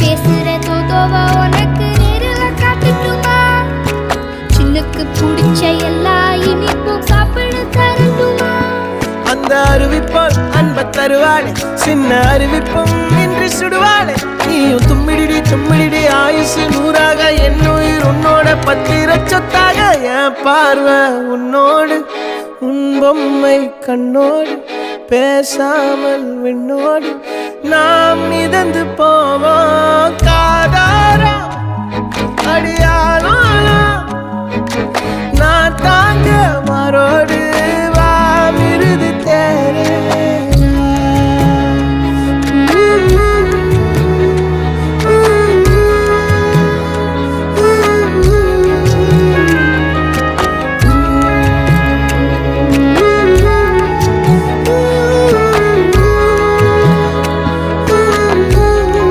பேசுற தோதோவ உனக்கு நேரில் காட்டுட்டுமா? சின்னுக்கு பிடிச்ச எல்லா இனிப்பும் சாப்பிட தரட்டுமா? அந்த அருவிப்போல் அன்ப தருவாளே, சின்ன அருவிப்பும் இன்று சுடுவாளே. நீயும் தும்மிடிடி தும்மிடிடி ஆயுசு நூறாக, என் உயிர் உன்னோட பத்திர சொத்தாக. என் பார்வை உன்னோடு, உன் பொம்மை கண்ணோடு, பேசாமல் விண்ணோடு நாம் மிதந்து போ